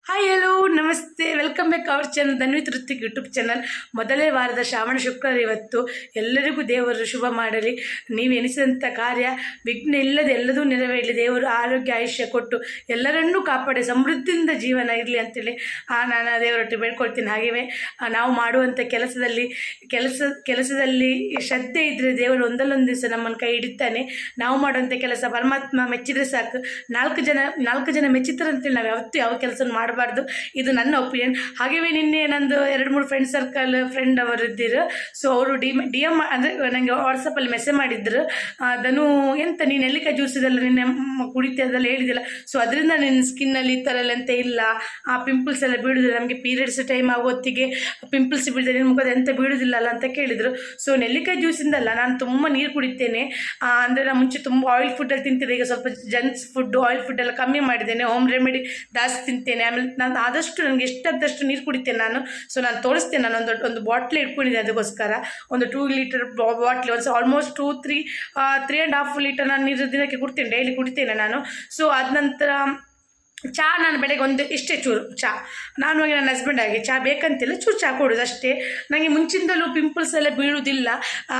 Hi hello ನಮಸ್ತೆ, welcome back our channel Dhanvith Ruthvik YouTube channel. ಮೊದಲೇ ವಾರದ ಶ್ರಾವಣ ಶುಕ್ರವಾರ ಇವತ್ತು. ಎಲ್ಲರಿಗೂ ದೇವರು ಶುಭ ಮಾಡಲಿ. ನೀವು ಎನಿಸಿದಂಥ ಕಾರ್ಯ ವಿಘ್ನ ಇಲ್ಲದೆ ಎಲ್ಲದೂ ನೆರವೇರಲಿ. ದೇವರು ಆರೋಗ್ಯ ಆಯುಷ್ಯ ಕೊಟ್ಟು ಎಲ್ಲರನ್ನೂ ಕಾಪಾಡಿ ಸಮೃದ್ಧಿಯಿಂದ ಜೀವನ ಇರಲಿ ಅಂತೇಳಿ ನಾನು ದೇವರೊಟ್ಟಿಗೆ ಬೇಡ್ಕೊಳ್ತೀನಿ. ಹಾಗೆಯೇ ನಾವು ಮಾಡುವಂಥ ಕೆಲಸದಲ್ಲಿ ಶ್ರದ್ಧೆ ಇದ್ದರೆ ದೇವರು ಒಂದಲ್ಲೊಂದು ದಿವಸ ನಮ್ಮನ್ನು ಕೈ ಹಿಡಿತಾನೆ. ನಾವು ಮಾಡುವಂಥ ಕೆಲಸ ಪರಮಾತ್ಮ ಮೆಚ್ಚಿದ್ರೆ ಸಾಕು. ನಾಲ್ಕು ಜನ ಮೆಚ್ಚಿತಾರಂತೇಳಿ ನಾವು ಯಾವತ್ತೂ ಯಾವ ಕೆಲಸ ಮಾಡಬಾರ್ದು. ಇದು ನನ್ನ ಒಪಿನಿಯನ್. ಹಾಗೆಯೇ ನಿನ್ನೆ ನಂದು 2-3 ಫ್ರೆಂಡ್ ಅವರು ಇದ್ದಿರು. ಸೊ ಅವರು ಡಿ ಎಮ್ ಅಂದರೆ ನನಗೆ ವಾಟ್ಸಪ್ಪಲ್ಲಿ ಮೆಸೇಜ್ ಮಾಡಿದ್ರು. ಅದನ್ನು ಎಂತ ನೀನು ನೆಲ್ಲಿಕಾಯಿ ಜ್ಯೂಸ್ ಇದೆಲ್ಲ ನಿನ್ನೆ ಕುಡಿತೆ ಅದೆಲ್ಲ ಹೇಳಿದಿಲ್ಲ, ಸೊ ಅದರಿಂದ ನಿನ್ನ ಸ್ಕಿನ್ನಲ್ಲಿ ಈ ಥರ ಎಲ್ಲ ಎಂತ ಇಲ್ಲ, ಆ ಪಿಂಪಲ್ಸ್ ಎಲ್ಲ ಬೀಳುದಿಲ್ಲ. ನಮಗೆ ಪೀರಿಯಡ್ಸ್ ಟೈಮ್ ಆಗೋತ್ತಿಗೆ ಪಿಂಪಲ್ಸ್ ಬೀಳಿದೆ, ನಿನ್ನ ಮುಖದ ಎಂತ ಬೀಳುದಿಲ್ಲಲ್ಲ ಅಂತ ಕೇಳಿದರು. ಸೊ ನೆಲ್ಲಿಕಾಯಿ ಜ್ಯೂಸಿಂದಲ್ಲ, ನಾನು ತುಂಬ ನೀರು ಕುಡಿತೇನೆ. ಅಂದರೆ ನಾನು ಮುಂಚೆ ತುಂಬ ಆಯಿಲ್ ಫುಡ್ಡಲ್ಲಿ ತಿಂತಿದ್ದೆ. ಈಗ ಸ್ವಲ್ಪ ಜಂಕ್ಸ್ ಫುಡ್ಡು ಆಯಿಲ್ ಫುಡ್ ಎಲ್ಲ ಕಮ್ಮಿ ಮಾಡಿದ್ದೇನೆ. ಹೋಮ್ ರೆಮಿಡಿ ಜಾಸ್ತಿ ತಿಂತೇನೆ. ಆಮೇಲೆ ನಾನು ಆದಷ್ಟು ನನಗೆ ಎಷ್ಟಾದಷ್ಟು ನೀರು ಕುಡಿತೇನೆ ನಾನು. ಸೊ ನಾನು ತೋರಿಸ್ತೇನೆ. ನಾನು ಒಂದು ಬಾಟ್ಲಿ ಇಟ್ಕೊಂಡಿದ್ದೆ ಅದಕ್ಕೋಸ್ಕರ. ಒಂದು 2 ಲೀಟರ್ ಬಾಟ್ಲಿ, ಒಂದು ಆಲ್ಮೋಸ್ಟ್ 3.5 ಲೀಟರ್ ನಾನು ನೀರು ದಿನಕ್ಕೆ ಕುಡ್ತೇನೆ, ಡೈಲಿ ಕುಡಿತೇನೆ ನಾನು. ಸೊ ಅದ ನಂತರ ಚಹಾ ನಾನು ಬೆಳಗ್ಗೆ ಇಷ್ಟೇ ಚೂರು ಚಹಾ. ನಾನು ನನ್ನ ಹಸ್ಬೆಂಡ್ ಆಗಿ ಚಹಾ ಬೇಕಂತಿಲ್ಲ, ಚೂರು ಚಹಾ ಕೊಡೋದು ಅಷ್ಟೇ. ನನಗೆ ಮುಂಚಿಂದಲೂ ಪಿಂಪಲ್ಸ್ ಎಲ್ಲ ಬೀಳುವುದಿಲ್ಲ.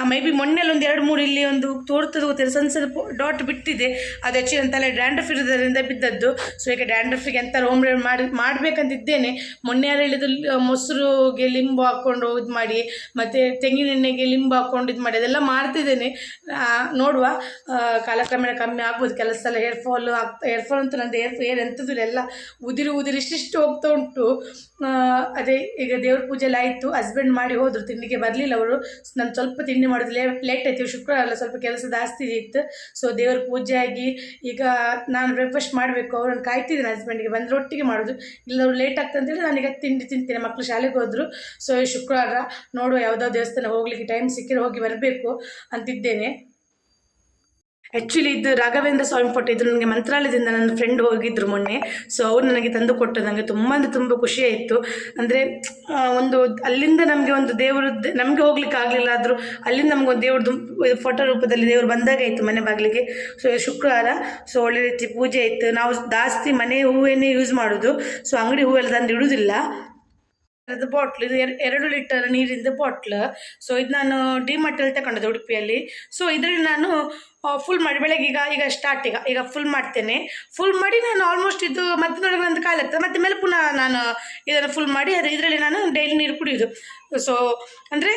ಮೇ ಬಿ ಮೊನ್ನೆಲ್ಲ 2-3 ಇಲ್ಲಿ ಒಂದು ತೋರ್ತದೆ ಗೊತ್ತಿಲ್ಲ, ಸಣ್ಣ ಡಾಟ್ ಬಿಟ್ಟಿದೆ. ಅದು ಹೆಚ್ಚಿನ ತಲೆ ಡ್ಯಾಂಡ್ರಫ್ ಇರೋದ್ರಿಂದ ಬಿದ್ದದ್ದು. ಸೊ ಈಗ ಡ್ಯಾಂಡ್ರಫಿಗೆ ಎಂತ ಹೋಮ್ ರೆಮಿಡಿ ಮಾಡಬೇಕಂತಿದ್ದೇನೆ. ಮೊನ್ನೆ ಯಾರು ಹೇಳಿದ್ರು ಮೊಸರುಗೆ ಲಿಂಬು ಹಾಕ್ಕೊಂಡು ಇದು ಮಾಡಿ, ಮತ್ತು ತೆಂಗಿನೆಣ್ಣೆಗೆ ಲಿಂಬು ಹಾಕ್ಕೊಂಡು ಇದು ಮಾಡಿ, ಅದೆಲ್ಲ ಮಾಡ್ತಿದ್ದೇನೆ. ನೋಡುವ, ಕಾಲಕ್ರಮೇಣ ಕಮ್ಮಿ ಆಗ್ಬೋದು. ಕೆಲಸ ಎಲ್ಲ ಹೇರ್ ಫಾಲ್ ಅಂತೂ ನಂದು ಹೇರ್ ಎಂಥದ್ದು ಎಲ್ಲ ಉದಿರಿ ಇಷ್ಟಿಷ್ಟು ಹೋಗ್ತಾ ಉಂಟು. ಅದೇ ಈಗ ದೇವ್ರ ಪೂಜೆಲ್ಲ ಆಯಿತು. ಹಸ್ಬೆಂಡ್ ಮಾಡಿ ಹೋದರು, ತಿಂಡಿಗೆ ಬರಲಿಲ್ಲ ಅವರು. ನಾನು ಸ್ವಲ್ಪ ತಿಂಡಿ ಮಾಡೋದು ಲೇಟ್ ಆಯ್ತು. ಶುಕ್ರವಾರ ಎಲ್ಲ ಸ್ವಲ್ಪ ಕೆಲಸ ಜಾಸ್ತಿ ಇತ್ತು. ಸೊ ದೇವ್ರ ಪೂಜೆ ಆಗಿ ಈಗ ನಾನು ಬ್ರೇಕ್ಫಾಸ್ಟ್ ಮಾಡಬೇಕು. ಅವ್ರನ್ನ ಕಾಯ್ತಿದ್ದೀನಿ, ಹಸ್ಬೆಂಡಿಗೆ ಬಂದರೆ ಒಟ್ಟಿಗೆ ಮಾಡೋದು. ಇಲ್ಲ ಅವ್ರು ಲೇಟ್ ಆಗ್ತದೆ ಅಂತೇಳಿ ನಾನೀಗ ತಿಂಡಿ ತಿಂತೇನೆ. ಮಕ್ಕಳು ಶಾಲೆಗೆ ಹೋದರು. ಸೊ ಶುಕ್ರವಾರ ನೋಡುವ, ಯಾವುದೋ ದೇವಸ್ಥಾನ ಹೋಗ್ಲಿಕ್ಕೆ ಟೈಮ್ ಸಿಕ್ಕಿದ್ರೆ ಹೋಗಿ ಬರಬೇಕು ಅಂತಿದ್ದೇನೆ. ಆ್ಯಕ್ಚುಲಿ ಇದು ರಾಘವೇಂದ್ರ ಸ್ವಾಮಿ ಫೋಟೋ. ಇದು ನನಗೆ ಮಂತ್ರಾಲಯದಿಂದ ನನ್ನ ಫ್ರೆಂಡ್ ಹೋಗಿದ್ರು ಮೊನ್ನೆ. ಸೊ ಅವ್ರು ನನಗೆ ತಂದು ಕೊಟ್ಟು ನನಗೆ ತುಂಬ ಅಂದರೆ ತುಂಬ ಖುಷಿಯಾಯಿತು. ಅಂದರೆ ಒಂದು ಅಲ್ಲಿಂದ ನಮಗೆ ಒಂದು ದೇವರು, ನಮಗೆ ಹೋಗ್ಲಿಕ್ಕೆ ಆಗಲಿಲ್ಲ ಆದರೂ ಅಲ್ಲಿಂದ ನಮಗೊಂದು ದೇವ್ರದ್ದು ಫೋಟೋ ರೂಪದಲ್ಲಿ ದೇವರು ಬಂದಾಗಾಯಿತು ಮನೆ ಬಾಗಿಲಿಗೆ. ಸೊ ಶುಕ್ರವಾರ ಸೊ ಒಳ್ಳೆ ರೀತಿ ಪೂಜೆ ಆಯಿತು. ನಾವು ಜಾಸ್ತಿ ಮನೆ ಹೂವನ್ನೇ ಯೂಸ್ ಮಾಡೋದು. ಸೊ ಅಂಗಡಿ ಹೂವೆಲ್ಲ ತಂದು ಇಡುವುದಿಲ್ಲ. ಅದು ಬಾಟ್ಲ್, ಇದು 2 ಲೀಟರ್ ನೀರಿಂದ ಬಾಟ್ಲ್. ಸೊ ಇದು ನಾನು ಡಿಮಾರ್ಟಲ್ಲಿ ತಗೊಂಡದ್ದು ಉಡುಪಿಯಲ್ಲಿ. ಸೊ ಇದರಲ್ಲಿ ನಾನು ಫುಲ್ ಮಾಡಿ ಬೆಳಗ್ಗೆ ಈಗ ಸ್ಟಾರ್ಟ್ ಈಗ ಫುಲ್ ಮಾಡ್ತೇನೆ. ಫುಲ್ ಮಾಡಿ ನಾನು ಆಲ್ಮೋಸ್ಟ್ ಇದು ಮಧ್ಯದೊಳಗೆ ನಂದು ಕಾಲ ಆಗ್ತದೆ. ಮತ್ತು ಮೇಲೆ ಪುನಃ ನಾನು ಇದನ್ನು ಫುಲ್ ಮಾಡಿ ಇದರಲ್ಲಿ ನಾನು ಡೈಲಿ ನೀರು ಕುಡಿಯೋದು. ಸೊ ಅಂದರೆ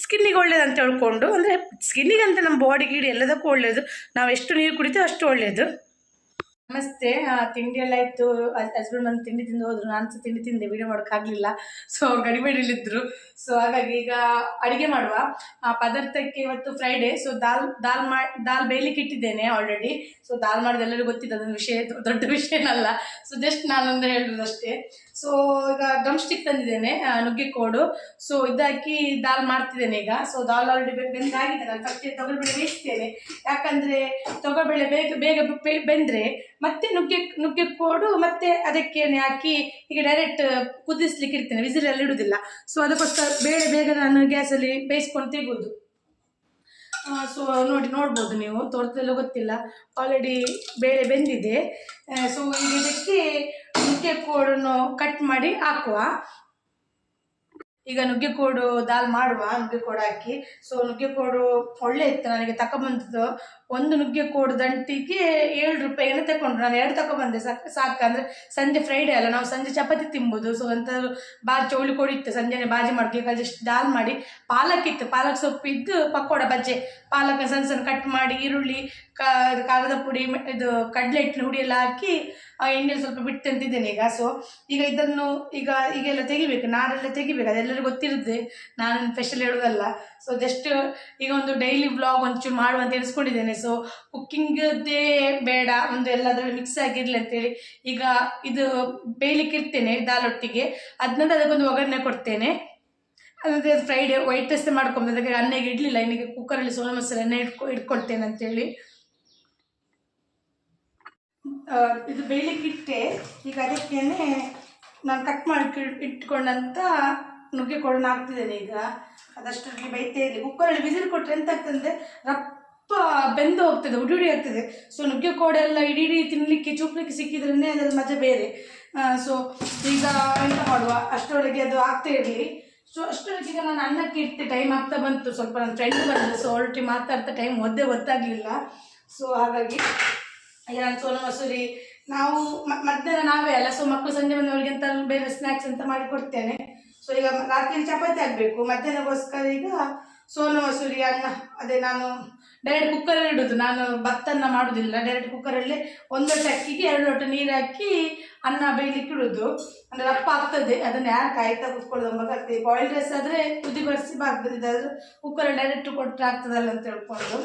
ಸ್ಕಿನ್ನಿಗೆ ಒಳ್ಳೇದು ಅಂತ ಹೇಳ್ಕೊಂಡು, ಅಂದರೆ ಸ್ಕಿನ್ನಿಗೆ ಅಂತ ನಮ್ಮ ಬಾಡಿಗೆ ಎಲ್ಲದಕ್ಕೂ ಒಳ್ಳೆಯದು. ನಾವು ಎಷ್ಟು ನೀರು ಕುಡಿತೇವೆ ಅಷ್ಟು ಒಳ್ಳೆಯದು. ನಮಸ್ತೆ. ತಿಂಡಿ ಎಲ್ಲ ಆಯಿತು. ಹಸ್ಬೆಂಡ್ ಬಂದು ತಿಂಡಿ ತಿಂದು ಹೋದರು. ನಾನು ಸಹ ತಿಂಡಿ ತಿಂದೆ, ವೀಡಿಯೋ ಮಾಡೋಕ್ಕಾಗಲಿಲ್ಲ. ಸೊ ಗಡಿಬೇಡಿಲಿದ್ದರು. ಸೊ ಹಾಗಾಗಿ ಈಗ ಅಡುಗೆ ಮಾಡುವ ಪದಾರ್ಥಕ್ಕೆ. ಇವತ್ತು ಫ್ರೈಡೇ. ಸೊ ದಾಲ್ ಬೇಯಲಿಕ್ಕೆ ಇಟ್ಟಿದ್ದೇನೆ ಆಲ್ರೆಡಿ. ಸೊ ದಾಲ್ ಮಾಡೋದು ಎಲ್ಲರಿಗೂ ಗೊತ್ತಿದೆ, ಅದೊಂದು ವಿಷಯ, ದೊಡ್ಡ ವಿಷಯನಲ್ಲ. ಸೊ ಜಸ್ಟ್ ನಾನೊಂದು ಹೇಳೋದು ಅಷ್ಟೇ. ಸೊ ಈಗ ಡ್ರಮ್ ಸ್ಟಿಕ್ ತಂದಿದ್ದೇನೆ, ನುಗ್ಗೆಕೋಡು. ಸೊ ಇದಾಕಿ ದಾಲ್ ಮಾಡ್ತಿದ್ದೇನೆ ಈಗ. ಸೊ ದಾಲ್ ಆಲ್ರೆಡಿ ಬೆಂದಾಗಿದೆ. ನಾನು ಫಸ್ಟ್ ತೊಗರಿಬೇಳೆ ಬೇಯಿಸ್ತೇನೆ. ಯಾಕಂದರೆ ತೊಗರಿಬೇಳೆ ಬೇಗ ಬೆಂದರೆ ಮತ್ತೆ ನುಗ್ಗೆಕೋಡು ಮತ್ತೆ ಅದಕ್ಕೆ ಹಾಕಿ ಈಗ ಡೈರೆಕ್ಟ್ ಕುದಿಸ್ಲಿಕ್ಕೆ ಇಡ್ತೇನೆ, ವಿಸಿಲಲ್ಲಿ ಇಡುವುದಿಲ್ಲ. ಸೊ ಅದಕ್ಕೋಸ್ಕರ ಬೇಗ ನಾನು ಗ್ಯಾಸಲ್ಲಿ ಬೇಯಿಸ್ಕೊಂಡು ತೆಗೋದು. ಸೊ ನೋಡ್ಬೋದು ನೀವು, ತೋಟದಲ್ಲೂ ಗೊತ್ತಿಲ್ಲ, ಆಲ್ರೆಡಿ ಬೇಳೆ ಬೆಂದಿದೆ. ಸೊ ಈಗ ಇದಕ್ಕೆ ನುಗ್ಗೆಕೋಡನ್ನು ಕಟ್ ಮಾಡಿ ಹಾಕುವ. ಈಗ ನುಗ್ಗೆಕೋಡು ದಾಲ್ ಮಾಡುವ. ನುಗ್ಗೆಕೋಡು ಹಾಕಿ. ಸೊ ನುಗ್ಗೆಕೋಡು ಒಳ್ಳೆ ಇತ್ತು, ನನಗೆ ತಗೊಬಂದದ್ದು. ಒಂದು ನುಗ್ಗೆಕೋಡು ದಂಟಿಗೆ 7 ರೂಪಾಯಿಯನ್ನು ತಗೊಂಡ್ರು. ನಾನು 2 ತಗೊಬಂದೆ, ಸಾಕು. ಅಂದರೆ ಸಂಜೆ ಫ್ರೈಡೇ ಅಲ್ಲ, ನಾವು ಸಂಜೆ ಚಪಾತಿ ತಿನ್ಬೋದು. ಸೊ ಅಂಥದ್ದು ಚೌಳಿ ಕೋಡಿ ಇತ್ತು, ಸಂಜೆನೇ ಬಾಜಿ ಮಾಡೋಕ್ಕೆ. ಜಸ್ಟ್ ದಾಲ್ ಮಾಡಿ, ಪಾಲಕ್ ಇತ್ತು, ಪಾಲಕ್ ಸೊಪ್ಪು ಇದ್ದು, ಪಕೋಡ ಬಜ್ಜೆ, ಪಾಲಕ್ ಸಣ್ಣ ಕಟ್ ಮಾಡಿ, ಈರುಳ್ಳಿ, ಕಾರದ ಪುಡಿ, ಇದು ಕಡಲೆ ಹಿಟ್ಟಿನ ಹುಡಿ ಎಲ್ಲ ಹಾಕಿ ಎಣ್ಣೆಲಿ ಸ್ವಲ್ಪ ಬಿಟ್ಟು ತಂತಿದ್ದೇನೆ ಈಗ. ಸೊ ಈಗ ಇದನ್ನು ಈಗೆಲ್ಲ ತೆಗಿಬೇಕು, ನಾರೆಲ್ಲ ತೆಗಿಬೇಕು. ಅದೆಲ್ಲರಿಗೂ ಗೊತ್ತಿರುತ್ತೆ, ನಾನು ಸ್ಪೆಷಲ್ ಹೇಳೋದಲ್ಲ. ಸೊ ಜಸ್ಟ್ ಈಗ ಒಂದು ಡೈಲಿ ವ್ಲಾಗ್ ಒಂಚೂರು ಮಾಡುವಂತ ಎಣಿಸ್ಕೊಂಡಿದ್ದೇನೆ. ಸೊ ಕುಕ್ಕಿಂಗದ್ದೇ ಬೇಡ, ಒಂದು ಎಲ್ಲದರಲ್ಲಿ ಮಿಕ್ಸ್ ಆಗಿರಲಿ ಅಂತೇಳಿ ಈಗ ಇದು ಬೇಯಲಿಕ್ಕೆ ಇರ್ತೇನೆ ದಾಲೊಟ್ಟಿಗೆ. ಅದ ನಂತರ ಅದಕ್ಕೊಂದು ಒಗ್ಗರಣೆ ಕೊಡ್ತೇನೆ. ಅಂದರೆ ಫ್ರೈಡೇ ವೈಟ್ ರೈಸ್ ಮಾಡ್ಕೊಂಡು ಅದಕ್ಕೆ ಅನ್ನಗೆ ಇಡಲಿಲ್ಲ, ಇನ್ನಿಗೆ ಕುಕ್ಕರಲ್ಲಿ ಸೋನಾ ಮಸಾಲೆ ಎಣ್ಣೆ ಇಟ್ಕೊಳ್ತೇನೆ ಅಂತೇಳಿ ಇದು ಬೇಯಲಿಕ್ಕೆ ಇಟ್ಟೆ. ಈಗ ಅದಕ್ಕೇನೆ ನಾನು ಕಟ್ ಮಾಡಿ ಇಟ್ಕೊಂಡಂತ ನುಗ್ಗೆಕೋಡನ್ನು ಹಾಕ್ತಿದ್ದೇನೆ. ಈಗ ಅದಷ್ಟರಲ್ಲಿ ಬೈತೇ ಇರಲಿ. ಕುಕ್ಕರಲ್ಲಿ ವಿಸಿಲ್ ಕೊಟ್ಟರೆ ಎಂತ ಆಗ್ತದೆ, ರಪ್ಪ ಬೆಂದು ಹೋಗ್ತದೆ, ಉಡಿ ಆಗ್ತದೆ. ಸೊ ನುಗ್ಗೆಕೋಡೆಲ್ಲ ಇಡೀ ತಿನ್ನಲಿಕ್ಕೆ ಚೂಪ್ಲಿಕ್ಕೆ ಸಿಕ್ಕಿದ್ರೇ ಅದರ ಮಜಾ ಬೇರೆ. ಸೊ ಈಗ ಎಂತ ಮಾಡುವ, ಅಷ್ಟರೊಳಗೆ ಅದು ಆಗ್ತಾ ಇರಲಿ. ಸೊ ಅಷ್ಟರೊಳಗೆ ಈಗ ನಾನು ಅನ್ನಕ್ಕೆ ಇಡ್ತೆ, ಟೈಮ್ ಆಗ್ತಾ ಬಂತು. ಸ್ವಲ್ಪ ನನ್ನ ಫ್ರೆಂಡ್ ಬಂದು, ಸೊ ಆಲ್ರೆಡಿ ಮಾತಾಡ್ತಾ ಟೈಮ್ ಗೊತ್ತಾಗಲಿಲ್ಲ. ಸೊ ಹಾಗಾಗಿ ಈಗ ನಾನು ಸೋನಾ ಮಸೂರಿ ನಾವು ಮಧ್ಯಾಹ್ನ ನಾವೇ ಅಲ್ಲ, ಸೊ ಮಕ್ಕಳು ಸಂಜೆ ಬಂದವರಿಗೆ ಅಂತ ಬೇರೆ ಸ್ನ್ಯಾಕ್ಸ್ ಅಂತ ಮಾಡಿ ಕೊಡ್ತೇನೆ. ಸೊ ಈಗ ರಾತ್ರಿ ಚಪಾತಿ ಆಗಬೇಕು, ಮಧ್ಯಾಹ್ನಗೋಸ್ಕರ ಈಗ ಸೋನಾ ಮಸೂರಿ ಅನ್ನ. ಅದೇ ನಾನು ಡೈರೆಕ್ಟ್ ಕುಕ್ಕರಲ್ಲಿ ಇಡೋದು, ನಾನು ಭತ್ತನ್ನ ಮಾಡೋದಿಲ್ಲ. ಡೈರೆಕ್ಟ್ ಕುಕ್ಕರಲ್ಲಿ 1 ಲೋಟ ಅಕ್ಕಿಗೆ 2 ಲೋಟ ನೀರು ಹಾಕಿ ಅನ್ನ ಬೇಯಲಿಕ್ಕೆ ಇಡೋದು. ಅಂದರೆ ರಪ್ಪ ಆಗ್ತದೆ, ಅದನ್ನು ಯಾರು ಕಾಯ್ತಾ ಕುತ್ಕೊಳ್ಳೋದು ಮಗಾಗ್ತದೆ. ಬಾಯ್ಲ್ಡ್ ರೈಸ್ ಆದರೆ ಕುದಿ ಬಡಿಸಿ ಬಾಗ್ತದೆ, ಇದಾದ್ರೆ ಕುಕ್ಕರಲ್ಲಿ ಡೈರೆಕ್ಟ್ ಕೊಟ್ಟರೆ ಆಗ್ತದಲ್ಲ ಅಂತ ಹೇಳ್ಕೊಂಡು.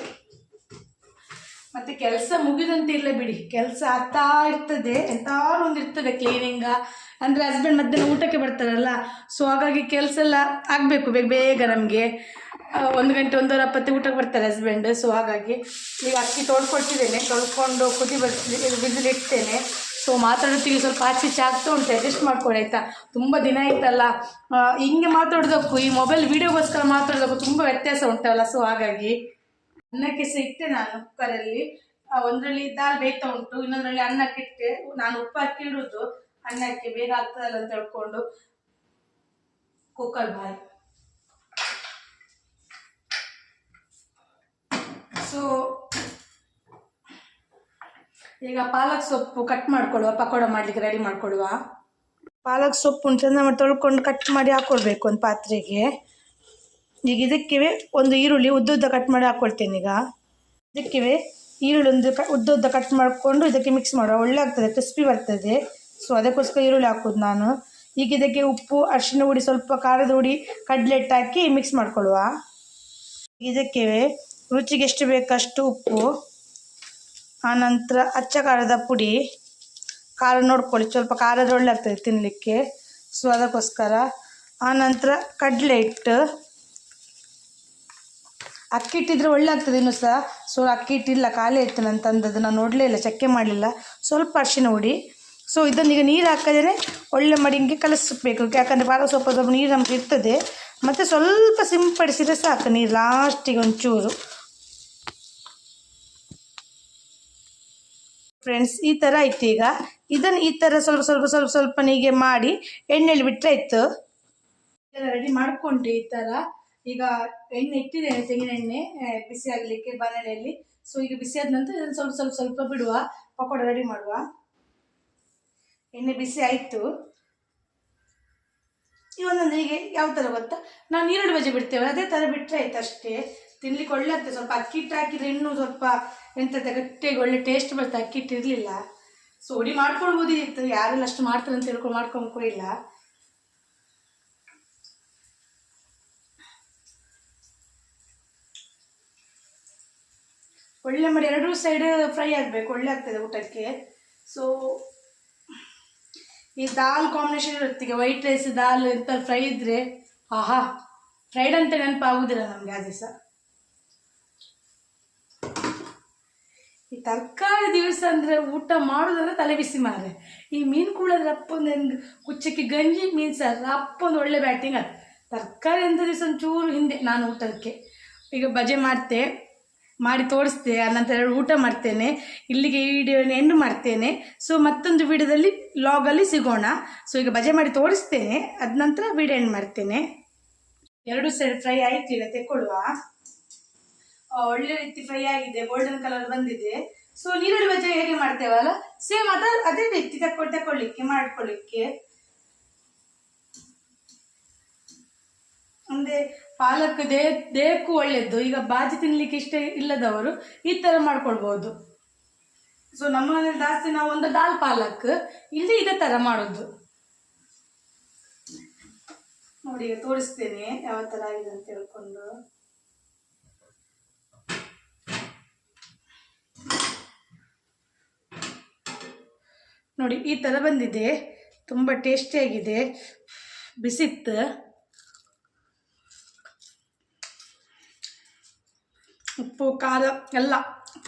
ಮತ್ತು ಕೆಲಸ ಮುಗಿದಂತೆ ಇಲ್ಲ ಬಿಡಿ, ಕೆಲಸ ಆಗ್ತಾ ಇರ್ತದೆ, ಎಂತಾರು ಒಂದು ಇರ್ತದೆ ಕ್ಲೀನಿಂಗ. ಅಂದರೆ ಹಸ್ಬೆಂಡ್ ಮಧ್ಯಾಹ್ನ ಊಟಕ್ಕೆ ಬರ್ತಾರಲ್ಲ, ಸೊ ಹಾಗಾಗಿ ಕೆಲಸ ಎಲ್ಲ ಆಗಬೇಕು ಬೇಗ ನಮಗೆ. 1 ಗಂಟೆ 1:20 ಊಟಕ್ಕೆ ಬರ್ತಾರೆ ಹಸ್ಬೆಂಡ್. ಸೊ ಹಾಗಾಗಿ ಈಗ ಅಕ್ಕಿ ತೊಳ್ಕೊಳ್ತಿದ್ದೇನೆ, ತೊಳ್ಕೊಂಡು ಕುದಿ ಬಿಸಿಲು ಇಡ್ತೇನೆ. ಸೊ ಮಾತಾಡೋತ್ತಿಗೆ ಸ್ವಲ್ಪ ಆಚೆ ಆಗ್ತಾ ಉಂಟು, ಅಡ್ಜಸ್ಟ್ ಮಾಡ್ಕೊಳ್ಳಿ ಆಯಿತಾ. ತುಂಬ ದಿನ ಆಯ್ತಲ್ಲ, ಹಿಂಗೆ ಮಾತಾಡೋದಕ್ಕೂ ಈ ಮೊಬೈಲ್ ವೀಡಿಯೋಗೋಸ್ಕರ ಮಾತಾಡೋದಕ್ಕೂ ತುಂಬ ವ್ಯತ್ಯಾಸ ಉಂಟಲ್ಲ. ಸೊ ಹಾಗಾಗಿ ಅನ್ನಕ್ಕೆ ಸಹ ಇಟ್ಟೆ ನಾನು ಕುಕ್ಕರಲ್ಲಿ. ಒಂದರಲ್ಲಿ ದಾಲ್ ಬೇಯ್ತಾ ಉಂಟು, ಇನ್ನೊಂದರಲ್ಲಿ ಅನ್ನಕ್ಕೆ ಇಟ್ಟೆ. ನಾನು ಉಪ್ಪು ಹಾಕಿ ಇಡೋದು ಅನ್ನಕ್ಕೆ, ಬೇಗ ಆಗ್ತದಲ್ಲ ಅಂತ ಹೇಳ್ಕೊಂಡು. ಕುಕ್ಕರ್ ಬಾಯ್. ಸೊ ಈಗ ಪಾಲಕ್ ಸೊಪ್ಪು ಕಟ್ ಮಾಡ್ಕೊಳ್ಳುವ, ಪಕೋಡ ಮಾಡಲಿಕ್ಕೆ ರೆಡಿ ಮಾಡ್ಕೊಳ್ಳುವ. ಪಾಲಕ್ ಸೊಪ್ಪು ಚಂದ ಮಾಡಿ ತೊಳ್ಕೊಂಡು ಕಟ್ ಮಾಡಿ ಹಾಕ್ಕೊಳ್ಬೇಕು ಒಂದು ಪಾತ್ರೆಗೆ. ಈಗ ಇದಕ್ಕೆ ಒಂದು ಈರುಳ್ಳಿ ಉದ್ದ ಕಟ್ ಮಾಡಿ ಹಾಕ್ಕೊಳ್ತೇನೆ. ಈಗ ಇದಕ್ಕೆ ಈರುಳ್ಳಿ ಉದ್ದ ಕಟ್ ಮಾಡಿಕೊಂಡು ಇದಕ್ಕೆ ಮಿಕ್ಸ್ ಮಾಡುವ, ಒಳ್ಳೆ ಆಗ್ತದೆ, ಕ್ರಿಸ್ಪಿ ಬರ್ತದೆ. ಸೊ ಅದಕ್ಕೋಸ್ಕರ ಈರುಳ್ಳಿ ಹಾಕೋದು ನಾನು. ಈಗ ಇದಕ್ಕೆ ಉಪ್ಪು, ಅರಿಶಿನ ಹುಡಿ, ಸ್ವಲ್ಪ ಖಾರದ ಹುಡಿ, ಕಡಲೆ ಹಿಟ್ಟು ಹಾಕಿ ಮಿಕ್ಸ್ ಮಾಡ್ಕೊಳ್ಳುವ. ಇದಕ್ಕೆ ರುಚಿಗೆ ಎಷ್ಟು ಬೇಕಷ್ಟು ಉಪ್ಪು, ಆನಂತರ ಅಚ್ಚ ಖಾರದ ಪುಡಿ. ಖಾರ ನೋಡ್ಕೊಳ್ಳಿ, ಸ್ವಲ್ಪ ಖಾರದ ಒಳ್ಳೆ ಆಗ್ತದೆ ತಿನ್ನಲಿಕ್ಕೆ, ಸೊ ಅದಕ್ಕೋಸ್ಕರ. ಆನಂತರ ಕಡಲೆ ಹಿಟ್ಟು. ಅಕ್ಕಿ ಇಟ್ಟಿದ್ರೆ ಒಳ್ಳೆ ಆಗ್ತದೆ ಇನ್ನೂ ಸಹ. ಸೊ ಅಕ್ಕಿ ಹಿಟ್ಟಿಲ್ಲ, ಖಾಲಿ ಇತ್ತು ನಾನು ತಂದದ್ದು, ನಾನು ನೋಡಲೇ ಇಲ್ಲ, ಚೆಕ್ಕೆ ಮಾಡಲಿಲ್ಲ. ಸ್ವಲ್ಪ ಅರಿಶಿನ ಹುಡಿ. ಸೊ ಇದನ್ನೀಗ ನೀರು ಹಾಕದೇ ಒಳ್ಳೆ ಮಾಡಿ ಹಿಂಗೆ ಕಲಿಸ್ಬೇಕು, ಯಾಕಂದರೆ ಪಾಲಕ್ ಸ್ವಲ್ಪ ನೀರು ನಮ್ಗೆ ಇರ್ತದೆ. ಮತ್ತು ಸ್ವಲ್ಪ ಸಿಂಪಡಿಸಿದರೆ ಸಾಕು ನೀರು, ಲಾಸ್ಟಿಗೆ ಒಂಚೂರು. ಫ್ರೆಂಡ್ಸ್ ಈ ಥರ ಆಯ್ತು. ಈಗ ಇದನ್ನು ಈ ಥರ ಸ್ವಲ್ಪ ಹೀಗೆ ಮಾಡಿ ಎಣ್ಣೆಲಿ ಬಿಟ್ಟರೆ ಆಯಿತು. ರೆಡಿ ಮಾಡಿಕೊಂಡೆ ಈ ಥರ. ಈಗ ಎಣ್ಣೆ ಇಟ್ಟಿದ್ದೇನೆ, ತೆಂಗಿನ ಎಣ್ಣೆ ಬಿಸಿ ಆಗಲಿಕ್ಕೆ ಬಾಣಲೆಯಲ್ಲಿ. ಸೊ ಈಗ ಬಿಸಿ ಆದ ನಂತರ ಇದನ್ನು ಸ್ವಲ್ಪ ಬಿಡುವ, ಪಕೋಡ ರೆಡಿ ಮಾಡುವ. ಎಣ್ಣೆ ಬಿಸಿ ಆಯಿತು. ಇವೊಂದೊಂದು ಹೀಗೆ ಯಾವ ಥರ ಗೊತ್ತಾ, ನಾವು ಈರುಳ್ಳಿ ಬಜೆ ಬಿಡ್ತೇವೆ ಅದೇ ಥರ ಬಿಟ್ಟರೆ ಆಯ್ತು ಅಷ್ಟೇ. ತಿನ್ಲಿಕ್ಕೆ ಒಳ್ಳೆ ಆಗ್ತದೆ. ಸ್ವಲ್ಪ ಅಕ್ಕಿ ಹಿಟ್ಟು ಹಾಕಿದರೆ ಇನ್ನೂ ಸ್ವಲ್ಪ ಎಂಥದ್ದು ಗಟ್ಟಿಯಾಗಿ ಒಳ್ಳೆ ಟೇಸ್ಟ್ ಬರ್ತದೆ. ಅಕ್ಕಿ ಹಿಟ್ಟು ಇರಲಿಲ್ಲ, ಸೊ ಹುಡಿ ಮಾಡ್ಕೊಳ್ಬೋದಿತ್ತು, ಯಾರೆಲ್ಲ ಅಷ್ಟು ಮಾಡ್ತಾರೆ ಅಂತ ಹೇಳ್ಕೊಂಡು ಮಾಡ್ಕೊಂಡ್ಕೋ ಇಲ್ಲ. ಒಳ್ಳೆ ಮಾಡಿ 2 ಸೈಡ್ ಫ್ರೈ ಆಗಬೇಕು, ಒಳ್ಳೆ ಆಗ್ತದೆ ಊಟಕ್ಕೆ. ಸೊ ಈ ದಾಲ್ ಕಾಂಬಿನೇಷನ್ ಇರುತ್ತೆ. ಈಗ ವೈಟ್ ರೈಸ್ ದಾಲ್ ಎಂತ ಫ್ರೈ ಇದ್ದರೆ ಆಹಾ, ಫ್ರೈಡ್ ಅಂತ ನೆನಪಾಗುವುದಿಲ್ಲ ನಮಗೆ ಆ ದಿವಸ. ಈ ತರಕಾರಿ ದಿವಸ ಅಂದರೆ ಊಟ ಮಾಡೋದಂದ್ರೆ ತಲೆ ಬಿಸಿ ಮಾರೆ. ಈ ಮೀನು ಕೂಡೋದ್ರೆ ಅಪ್ಪೊಂದು ಹೆಂಗೆ ಕುಚ್ಚಕ್ಕೆ ಗಂಜಿ ಮೀನು ಸಾರು ಅಪ್ಪೊಂದು ಒಳ್ಳೆ ಬ್ಯಾಟಿಂಗ್ ಅದು. ತರಕಾರಿ ಅಂತ ದಿವಸ ಒಂಚೂರು ಹಿಂದೆ ನಾನು ಊಟಕ್ಕೆ. ಈಗ ಬಜೆ ಮಾಡಿ ತೋರಿಸ್ತೆ, ಅನಂತರ ಊಟ ಮಾಡ್ತೇನೆ. ಇಲ್ಲಿಗೆ ಈ ವಿಡಿಯೋನ ಎಂಡ್ ಮಾಡ್ತೇನೆ. ಸೊ ಮತ್ತೊಂದು ವಿಡಿಯೋದಲ್ಲಿ ಲಾಗಲ್ಲಿ ಸಿಗೋಣ. ಸೊ ಈಗ ಬಜೆ ಮಾಡಿ ತೋರಿಸ್ತೇನೆ, ಅದ ನಂತರ ವಿಡಿಯೋ ಎಂಡ್ ಮಾಡ್ತೇನೆ. 2 ಸೈಡ್ ಫ್ರೈ ಆಯಿತು. ಈಗ ತೆಕ್ಕೊಳ್ಳುವ. ಒಳ್ಳೆ ರೀತಿ ಫ್ರೈ ಆಗಿದೆ, ಗೋಲ್ಡನ್ ಕಲರ್ ಬಂದಿದೆ. ಸೊ ನೀರುಳ್ಳಿ ಬಜೆ ಹೇಗೆ ಮಾಡ್ತೇವಲ್ಲ ಸೇಮ್ ಅದೇ ರೀತಿ ಮಾಡ್ಕೊಳ್ಳಿಕ್ಕೆ. ಅಂದರೆ ಪಾಲಕ್ ದೇಹಕ್ಕೂ ಒಳ್ಳೆಯದು. ಈಗ ಬಾಜಿ ತಿನ್ನಲಿಕ್ಕೆ ಇಷ್ಟ ಇಲ್ಲದವರು ಈ ಥರ ಮಾಡ್ಕೊಳ್ಬೋದು. ಸೊ ನಮ್ಮ ಮನೇಲಿ ಜಾಸ್ತಿ ನಾವು ಒಂದು ದಾಲ್ ಪಾಲಕ್, ಇಲ್ಲಿ ಇದೇ ಥರ ಮಾಡೋದು. ನೋಡಿ ಈಗ ತೋರಿಸ್ತೇನೆ ಯಾವ ಥರ ಆಗಿದೆ ಅಂತ ಹೇಳ್ಕೊಂಡು. ನೋಡಿ ಈ ಥರ ಬಂದಿದೆ, ತುಂಬ ಟೇಸ್ಟಿಯಾಗಿದೆ, ಬಿಸಿತ್ತು. ಉಪ್ಪು ಖಾರ ಎಲ್ಲ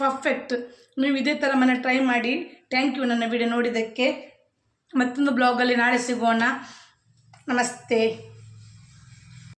ಪರ್ಫೆಕ್ಟ್. ನೀವು ಇದೇ ಥರ ಮನೆ ಟ್ರೈ ಮಾಡಿ. ಥ್ಯಾಂಕ್ ಯು ನನ್ನ ವಿಡಿಯೋ ನೋಡಿದ್ದಕ್ಕೆ. ಮತ್ತೊಂದು ಬ್ಲಾಗಲ್ಲಿ ನಾಳೆ ಸಿಗೋಣ. ನಮಸ್ತೆ.